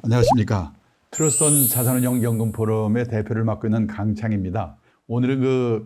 안녕하십니까. 트러스트 자산운용 포럼의 대표를 맡고 있는 강창입니다. 오늘은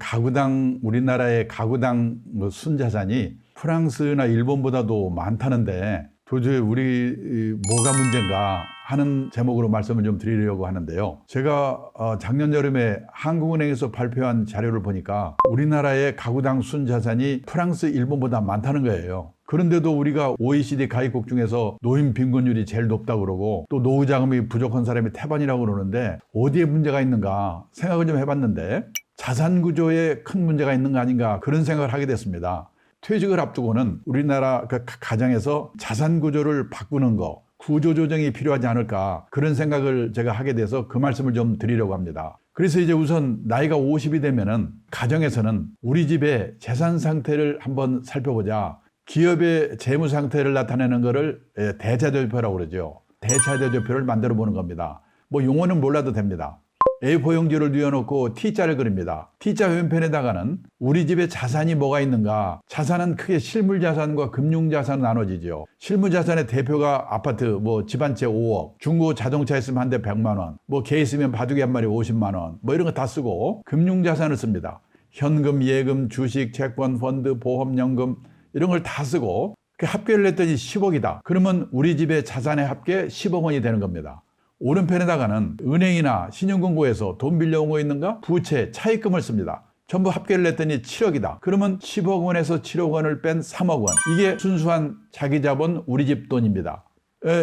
우리나라의 가구당 순자산이 프랑스나 일본보다도 많다는데 도저히 우리 뭐가 문제인가 하는 제목으로 말씀을 좀 드리려고 하는데요. 제가 작년 여름에 한국은행에서 발표한 자료를 보니까 우리나라의 가구당 순자산이 프랑스, 일본보다 많다는 거예요. 그런데도 우리가 OECD 가입국 중에서 노인 빈곤율이 제일 높다고 그러고 또 노후 자금이 부족한 사람이 태반이라고 그러는데 어디에 문제가 있는가 생각을 좀 해봤는데 자산 구조에 큰 문제가 있는 거 아닌가 그런 생각을 하게 됐습니다. 퇴직을 앞두고는 우리나라 가정에서 자산 구조를 바꾸는 거, 구조 조정이 필요하지 않을까 그런 생각을 제가 하게 돼서 그 말씀을 좀 드리려고 합니다. 그래서 이제 우선 나이가 50이 되면은 가정에서는 우리 집의 재산 상태를 한번 살펴보자. 기업의 재무 상태를 나타내는 것을 대차대조표라고 그러죠. 대차대조표를 만들어 보는 겁니다. 뭐 용어는 몰라도 됩니다. A4 용지를 뉘어놓고 T자를 그립니다. T자 왼편에다가는 우리 집에 자산이 뭐가 있는가. 자산은 크게 실물자산과 금융자산으로 나눠지죠. 실물자산의 대표가 아파트, 집 한 채 5억, 중고 자동차 있으면 한 대 100만 원, 개 있으면 바둑이 한 마리 50만 원, 이런 거 다 쓰고 금융자산을 씁니다. 현금, 예금, 주식, 채권, 펀드, 보험, 연금 이런 걸 다 쓰고 합계를 냈더니 10억이다. 그러면 우리 집의 자산의 합계 10억 원이 되는 겁니다. 오른편에다가는 은행이나 신용금고에서 돈 빌려온 거 있는가? 부채, 차입금을 씁니다. 전부 합계를 냈더니 7억이다. 그러면 10억 원에서 7억 원을 뺀 3억 원. 이게 순수한 자기 자본 우리 집 돈입니다.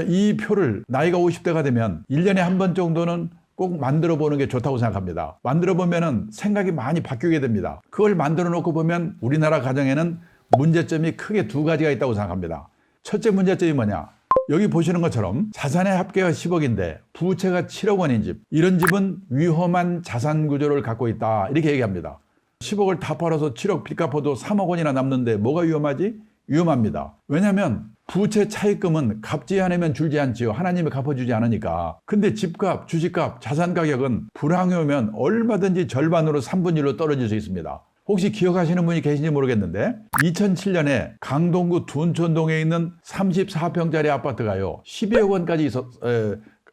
이 표를 나이가 50대가 되면 1년에 한 번 정도는 꼭 만들어 보는 게 좋다고 생각합니다. 만들어 보면은 생각이 많이 바뀌게 됩니다. 그걸 만들어 놓고 보면 우리나라 가정에는 문제점이 크게 두 가지가 있다고 생각합니다. 첫째 문제점이 뭐냐? 여기 보시는 것처럼 자산의 합계가 10억인데 부채가 7억 원인 집. 이런 집은 위험한 자산 구조를 갖고 있다. 이렇게 얘기합니다. 10억을 다 팔아서 7억 빚 갚아도 3억 원이나 남는데 뭐가 위험하지? 위험합니다. 왜냐하면 부채 차입금은 갚지 않으면 줄지 않지요. 하나님이 갚아주지 않으니까. 근데 집값, 주식값, 자산 가격은 불황이 오면 얼마든지 절반으로 3분의 1로 떨어질 수 있습니다. 혹시 기억하시는 분이 계신지 모르겠는데 2007년에 강동구 둔촌동에 있는 34평짜리 아파트가요 12억 원까지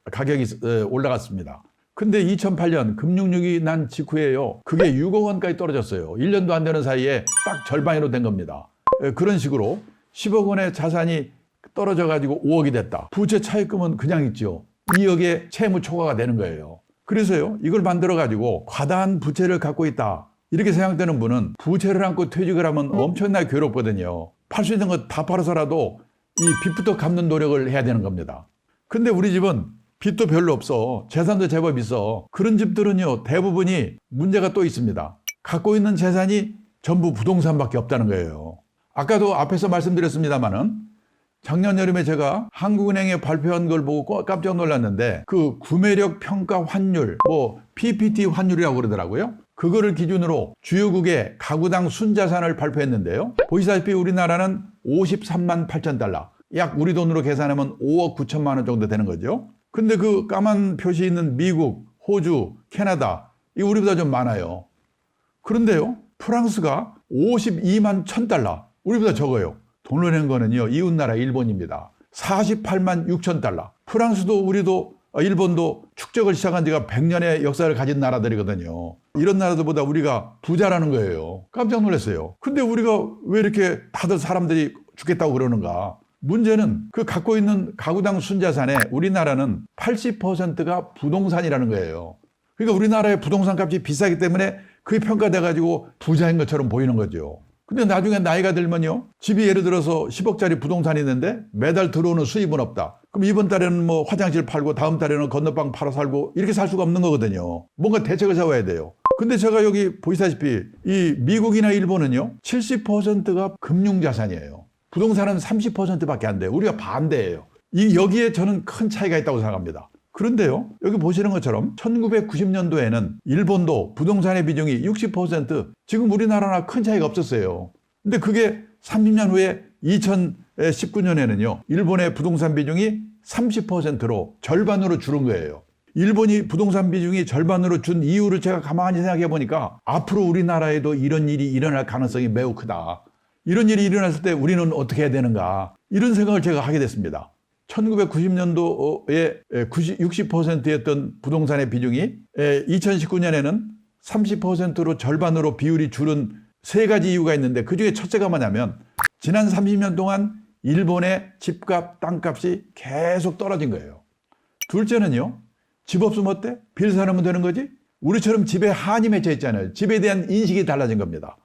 가격이 올라갔습니다. 근데 2008년 금융위기 난 직후에요 그게 6억 원까지 떨어졌어요. 1년도 안 되는 사이에 딱 절반으로 된 겁니다. 그런 식으로 10억 원의 자산이 떨어져 가지고 5억이 됐다. 부채 차입금은 그냥 있죠. 2억의 채무 초과가 되는 거예요. 그래서요 이걸 만들어 가지고 과다한 부채를 갖고 있다 이렇게 생각되는 분은 부채를 안고 퇴직을 하면 엄청나게 괴롭거든요. 팔 수 있는 거 다 팔아서라도 이 빚부터 갚는 노력을 해야 되는 겁니다. 근데 우리 집은 빚도 별로 없어. 재산도 제법 있어. 그런 집들은요 대부분이 문제가 또 있습니다. 갖고 있는 재산이 전부 부동산밖에 없다는 거예요. 아까도 앞에서 말씀드렸습니다마는 작년 여름에 제가 한국은행에 발표한 걸 보고 깜짝 놀랐는데 그 구매력 평가 환율, PPT 환율이라고 그러더라고요. 그거를 기준으로 주요국의 가구당 순자산을 발표했는데요. 보시다시피 우리나라는 53만 8천 달러. 약 우리 돈으로 계산하면 5억 9천만 원 정도 되는 거죠. 근데 그 까만 표시 있는 미국, 호주, 캐나다, 이거 우리보다 좀 많아요. 그런데요, 프랑스가 52만 1천 달러. 우리보다 적어요. 돈을 낸 거는요, 이웃나라 일본입니다. 48만 6천 달러. 프랑스도 우리도 일본도 축적을 시작한 지가 100년의 역사를 가진 나라들이거든요. 이런 나라들보다 우리가 부자라는 거예요. 깜짝 놀랐어요. 근데 우리가 왜 이렇게 다들 사람들이 죽겠다고 그러는가? 문제는 그 갖고 있는 가구당 순자산에 우리나라는 80%가 부동산이라는 거예요. 그러니까 우리나라의 부동산 값이 비싸기 때문에 그게 평가돼가지고 부자인 것처럼 보이는 거죠. 근데 나중에 나이가 들면요. 집이 예를 들어서 10억짜리 부동산이 있는데 매달 들어오는 수입은 없다. 그럼 이번 달에는 화장실 팔고 다음 달에는 건너방 팔아 살고 이렇게 살 수가 없는 거거든요. 뭔가 대책을 세워야 돼요. 근데 제가 여기 보시다시피 이 미국이나 일본은요. 70%가 금융자산이에요. 부동산은 30%밖에 안 돼요. 우리가 반대예요. 여기에 저는 큰 차이가 있다고 생각합니다. 그런데요. 여기 보시는 것처럼 1990년도에는 일본도 부동산의 비중이 60%, 지금 우리나라나 큰 차이가 없었어요. 근데 그게 30년 후에 2019년에는요. 일본의 부동산 비중이 30%로 절반으로 줄은 거예요. 일본이 부동산 비중이 절반으로 준 이유를 제가 가만히 생각해 보니까 앞으로 우리나라에도 이런 일이 일어날 가능성이 매우 크다. 이런 일이 일어났을 때 우리는 어떻게 해야 되는가. 이런 생각을 제가 하게 됐습니다. 1990년도에 60%였던 부동산의 비중이 2019년에는 30%로 절반으로 비율이 줄은 세 가지 이유가 있는데, 그중에 첫째가 뭐냐면 지난 30년 동안 일본의 집값, 땅값이 계속 떨어진 거예요. 둘째는요, 집 없으면 어때? 빌 사놓으면 되는 거지? 우리처럼 집에 한이 맺혀 있잖아요. 집에 대한 인식이 달라진 겁니다.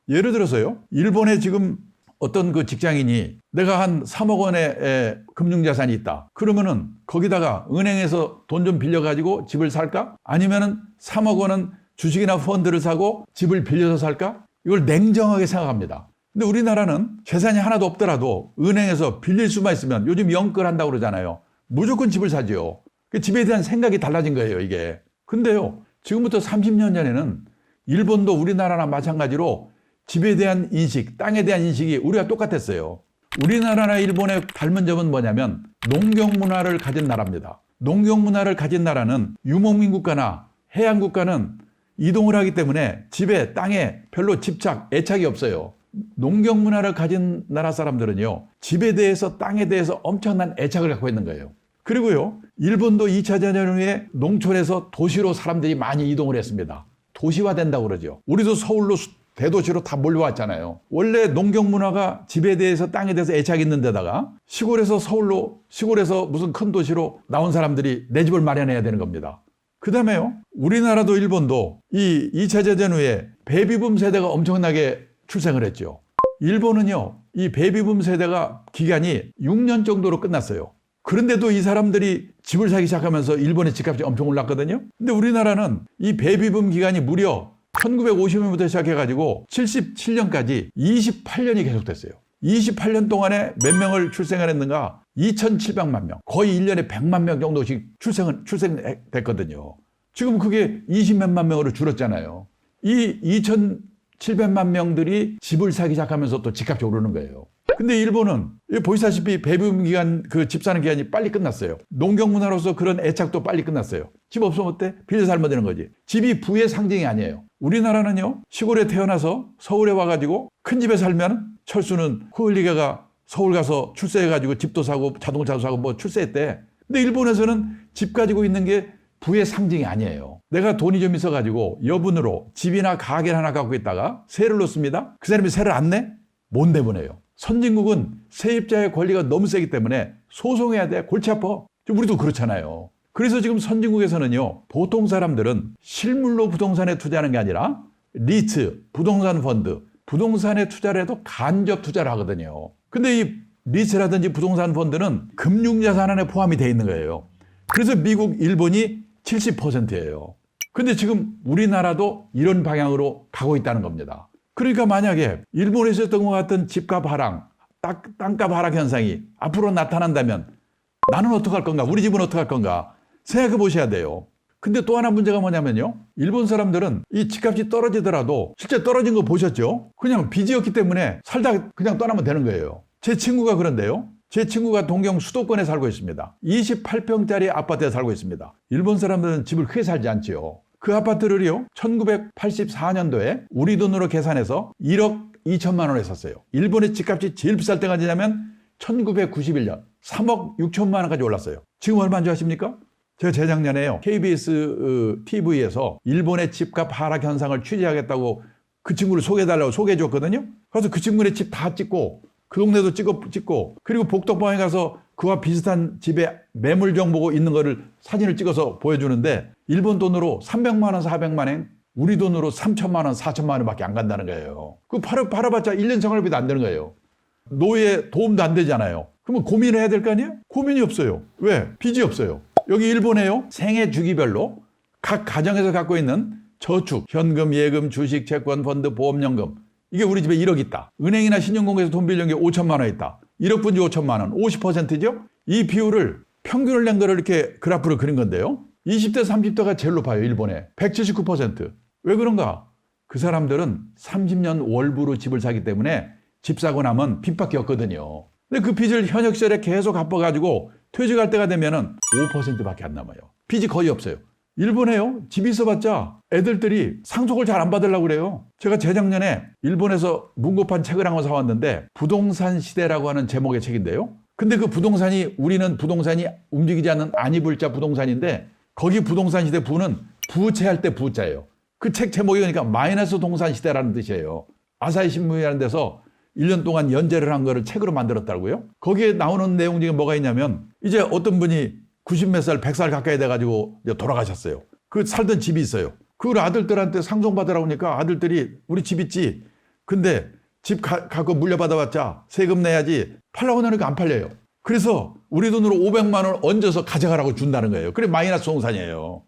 예를 들어서요, 일본에 지금 어떤 그 직장인이 내가 한 3억 원의 금융자산이 있다. 그러면은 거기다가 은행에서 돈 좀 빌려가지고 집을 살까? 아니면은 3억 원은 주식이나 펀드를 사고 집을 빌려서 살까? 이걸 냉정하게 생각합니다. 근데 우리나라는 재산이 하나도 없더라도 은행에서 빌릴 수만 있으면, 요즘 영끌한다고 그러잖아요. 무조건 집을 사죠. 집에 대한 생각이 달라진 거예요, 이게. 근데요, 지금부터 30년 전에는 일본도 우리나라나 마찬가지로 집에 대한 인식, 땅에 대한 인식이 우리가 똑같았어요. 우리나라나 일본의 닮은 점은 뭐냐면 농경 문화를 가진 나라입니다. 농경 문화를 가진 나라는 유목민 국가나 해양 국가는 이동을 하기 때문에 집에, 땅에 별로 집착, 애착이 없어요. 농경 문화를 가진 나라 사람들은요, 집에 대해서, 땅에 대해서 엄청난 애착을 갖고 있는 거예요. 그리고요, 일본도 2차 대전 후에 농촌에서 도시로 사람들이 많이 이동을 했습니다. 도시화된다고 그러죠. 우리도 서울로 대도시로 다 몰려왔잖아요. 원래 농경 문화가 집에 대해서, 땅에 대해서 애착이 있는 데다가 시골에서 서울로, 시골에서 무슨 큰 도시로 나온 사람들이 내 집을 마련해야 되는 겁니다. 그 다음에요, 우리나라도 일본도 이 2차 대전 후에 베이비붐 세대가 엄청나게 출생을 했죠. 일본은요, 이 베이비붐 세대가 기간이 6년 정도로 끝났어요. 그런데도 이 사람들이 집을 사기 시작하면서 일본의 집값이 엄청 올랐거든요. 근데 우리나라는 이 베이비붐 기간이 무려 1950년부터 시작해가지고 77년까지 28년이 계속됐어요. 28년 동안에 몇 명을 출생했는가? 2,700만 명. 거의 1년에 100만 명 정도씩 출생됐거든요. 지금 그게 20몇만 명으로 줄었잖아요. 이 2,700만 명들이 집을 사기 시작하면서 또 집값이 오르는 거예요. 근데 일본은 보시다시피 베이비붐 기간, 그 집 사는 기간이 빨리 끝났어요. 농경 문화로서 그런 애착도 빨리 끝났어요. 집 없으면 어때? 빌려 살면 되는 거지. 집이 부의 상징이 아니에요. 우리나라는요, 시골에 태어나서 서울에 와가지고 큰 집에 살면 철수는 코흘리게가 서울 가서 출세해가지고 집도 사고 자동차도 사고 뭐 출세했대. 근데 일본에서는 집 가지고 있는 게 부의 상징이 아니에요. 내가 돈이 좀 있어가지고 여분으로 집이나 가게를 하나 갖고 있다가 세를 놓습니다. 그 사람이 세를 안 내? 못 내보내요. 선진국은 세입자의 권리가 너무 세기 때문에 소송해야 돼. 골치 아파. 우리도 그렇잖아요. 그래서 지금 선진국에서는요, 보통 사람들은 실물로 부동산에 투자하는 게 아니라 리츠, 부동산 펀드, 부동산에 투자를 해도 간접 투자를 하거든요. 근데 이 리츠라든지 부동산 펀드는 금융자산 안에 포함이 되어 있는 거예요. 그래서 미국, 일본이 70%예요. 근데 지금 우리나라도 이런 방향으로 가고 있다는 겁니다. 그러니까 만약에 일본에서 있었던 것 같은 집값 하락, 땅값 하락 현상이 앞으로 나타난다면 나는 어떡할 건가? 우리 집은 어떡할 건가? 생각해 보셔야 돼요. 근데 또 하나 문제가 뭐냐면요, 일본 사람들은 이 집값이 떨어지더라도 실제 떨어진 거 보셨죠? 그냥 빚이었기 때문에 살다 그냥 떠나면 되는 거예요. 제 친구가 그런데요, 제 친구가 동경 수도권에 살고 있습니다. 28평짜리 아파트에 살고 있습니다. 일본 사람들은 집을 크게 살지 않지요. 그 아파트를요, 1984년도에 우리 돈으로 계산해서 1억 2천만 원에 샀어요. 일본의 집값이 제일 비쌀 때가 언제냐면 1991년 3억 6천만 원까지 올랐어요. 지금 얼마인 줄 아십니까? 제가 재작년에요, KBS TV에서 일본의 집값 하락 현상을 취재하겠다고 그 친구를 소개해달라고 소개해 줬거든요. 그래서 그 친구네 집 다 찍고 그 동네도 찍고 그리고 복덕방에 가서 그와 비슷한 집에 매물 정보가 있는 거를 사진을 찍어서 보여주는데 일본 돈으로 300만 원, 400만 원, 우리 돈으로 3천만 원, 4천만 원밖에 안 간다는 거예요. 그 팔아봤자 1년 생활비도 안 되는 거예요. 노예 도움도 안 되잖아요. 그러면 고민을 해야 될 거 아니에요? 고민이 없어요. 왜? 빚이 없어요. 여기 일본에요, 생애 주기별로 각 가정에서 갖고 있는 저축, 현금, 예금, 주식, 채권, 펀드, 보험연금, 이게 우리 집에 1억 있다. 은행이나 신용공개에서 돈 빌린 게 5천만 원 있다. 1억 분지 5천만 원, 50%죠? 이 비율을 평균을 낸 거를 이렇게 그래프로 그린 건데요. 20대, 30대가 제일 높아요, 일본에. 179%. 왜 그런가? 그 사람들은 30년 월부로 집을 사기 때문에 집 사고 나면 빚밖에 없거든요. 근데 그 빚을 현역 시절에 계속 갚아가지고 퇴직할 때가 되면은 5%밖에 안 남아요. 빚이 거의 없어요. 일본에요, 집이 있어봤자 애들들이 상속을 잘 안 받으려고 그래요. 제가 재작년에 일본에서 문고판 책을 한 권 사왔는데 부동산 시대라고 하는 제목의 책인데요. 근데 그 부동산이 우리는 부동산이 움직이지 않는 안이불자 부동산인데 거기 부동산 시대 부는 부채할 때 부자예요. 그 책 제목이 그러니까 마이너스 동산 시대라는 뜻이에요. 아사히 신문이라는 데서 1년 동안 연재를 한 거를 책으로 만들었다고요. 거기에 나오는 내용 중에 뭐가 있냐면 이제 어떤 분이 90몇 살, 100살 가까이 돼가지고 이제 돌아가셨어요. 그 살던 집이 있어요. 그걸 아들들한테 상속받으라고 하니까 아들들이 우리 집 있지. 근데 집 갖고 물려받아봤자 세금 내야지. 팔라고 하니까 안 팔려요. 그래서 우리 돈으로 500만 원 얹어서 가져가라고 준다는 거예요. 그래 마이너스 동산이에요.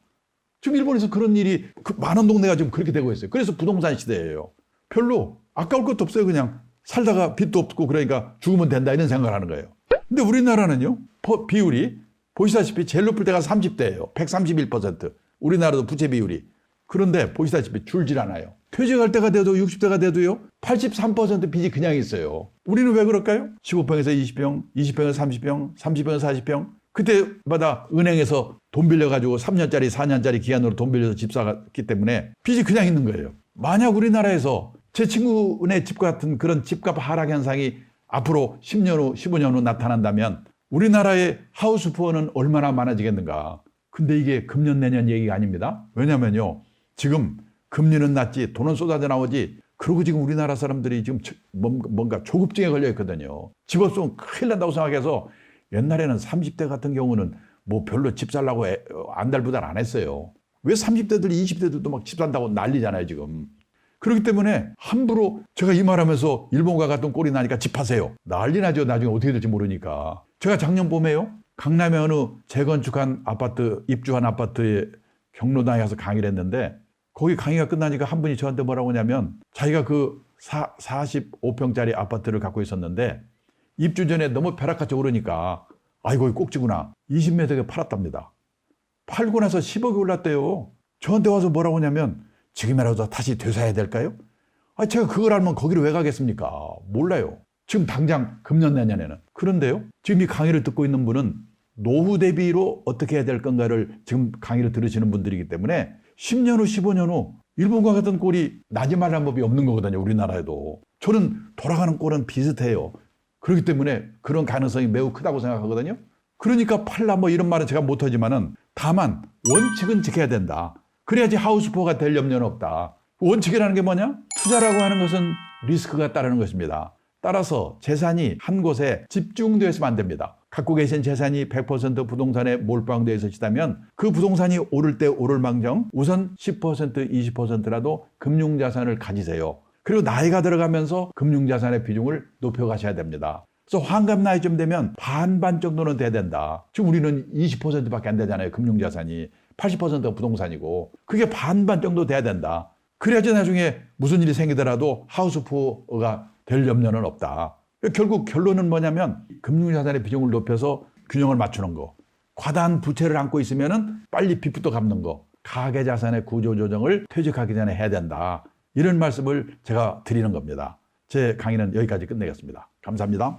지금 일본에서 그런 일이 많은 동네가 지금 그렇게 되고 있어요. 그래서 부동산 시대예요. 별로 아까울 것도 없어요. 그냥 살다가 빚도 없고 그러니까 죽으면 된다 이런 생각을 하는 거예요. 근데 우리나라는요. 비율이 보시다시피 제일 높을 때가 30대예요. 131%. 우리나라도 부채 비율이. 그런데 보시다시피 줄질 않아요. 퇴직할 때가 돼도 60대가 돼도요. 83% 빚이 그냥 있어요. 우리는 왜 그럴까요? 15평에서 20평, 20평에서 30평, 30평에서 40평. 그때마다 은행에서 돈 빌려가지고 3년짜리, 4년짜리 기한으로 돈 빌려서 집 사갔기 때문에 빚이 그냥 있는 거예요. 만약 우리나라에서 제 친구네 집 같은 그런 집값 하락 현상이 앞으로 10년 후, 15년 후 나타난다면 우리나라의 하우스푸어는 얼마나 많아지겠는가. 근데 이게 금년 내년 얘기가 아닙니다. 왜냐면요. 지금 금리는 낮지 돈은 쏟아져 나오지. 그리고 지금 우리나라 사람들이 지금 뭔가 조급증에 걸려 있거든요. 집 없으면 큰일 난다고 생각해서 옛날에는 30대 같은 경우는 뭐 별로 집 살라고 안달부달 안 했어요. 왜 30대들, 20대들도 막 집 산다고 난리잖아요, 지금. 그렇기 때문에 함부로 제가 이 말하면서 일본과 같은 꼴이 나니까 집 하세요. 난리 나죠. 나중에 어떻게 될지 모르니까. 제가 작년 봄에요. 강남에 어느 재건축한 아파트, 입주한 아파트에 경로당에 가서 강의를 했는데 거기 강의가 끝나니까 한 분이 저한테 뭐라고 하냐면 자기가 그 45평짜리 아파트를 갖고 있었는데 입주 전에 너무 벼락같이 오르니까 아이고 꼭지구나 20매덕에 팔았답니다. 팔고 나서 10억이 올랐대요. 저한테 와서 뭐라고 하냐면 지금이라도 다시 되사야 될까요? 제가 그걸 알면 거기를 왜 가겠습니까? 몰라요. 지금 당장 금년 내년에는. 그런데요. 지금 이 강의를 듣고 있는 분은 노후 대비로 어떻게 해야 될 건가를 지금 강의를 들으시는 분들이기 때문에 10년 후 15년 후 일본과 같은 꼴이 나지 말라는 법이 없는 거거든요. 우리나라에도. 저는 돌아가는 꼴은 비슷해요. 그렇기 때문에 그런 가능성이 매우 크다고 생각하거든요. 그러니까 팔라 뭐 이런 말은 제가 못하지만은 다만 원칙은 지켜야 된다. 그래야지 하우스포가 될 염려는 없다. 원칙이라는 게 뭐냐? 투자라고 하는 것은 리스크가 따르는 것입니다. 따라서 재산이 한 곳에 집중되어 있으면 안 됩니다. 갖고 계신 재산이 100% 부동산에 몰빵되어 있으시다면 그 부동산이 오를 때 오를 망정 우선 10% 20%라도 금융자산을 가지세요. 그리고 나이가 들어가면서 금융자산의 비중을 높여가셔야 됩니다. 그래서 환갑 나이쯤 되면 반반 정도는 돼야 된다. 지금 우리는 20%밖에 안 되잖아요. 금융자산이. 80%가 부동산이고 그게 반반 정도 돼야 된다. 그래야지 나중에 무슨 일이 생기더라도 하우스푸어가 될 염려는 없다. 결국 결론은 뭐냐면 금융자산의 비중을 높여서 균형을 맞추는 거. 과다한 부채를 안고 있으면 빨리 빚부터 갚는 거. 가계자산의 구조조정을 퇴직하기 전에 해야 된다. 이런 말씀을 제가 드리는 겁니다. 제 강의는 여기까지 끝내겠습니다. 감사합니다.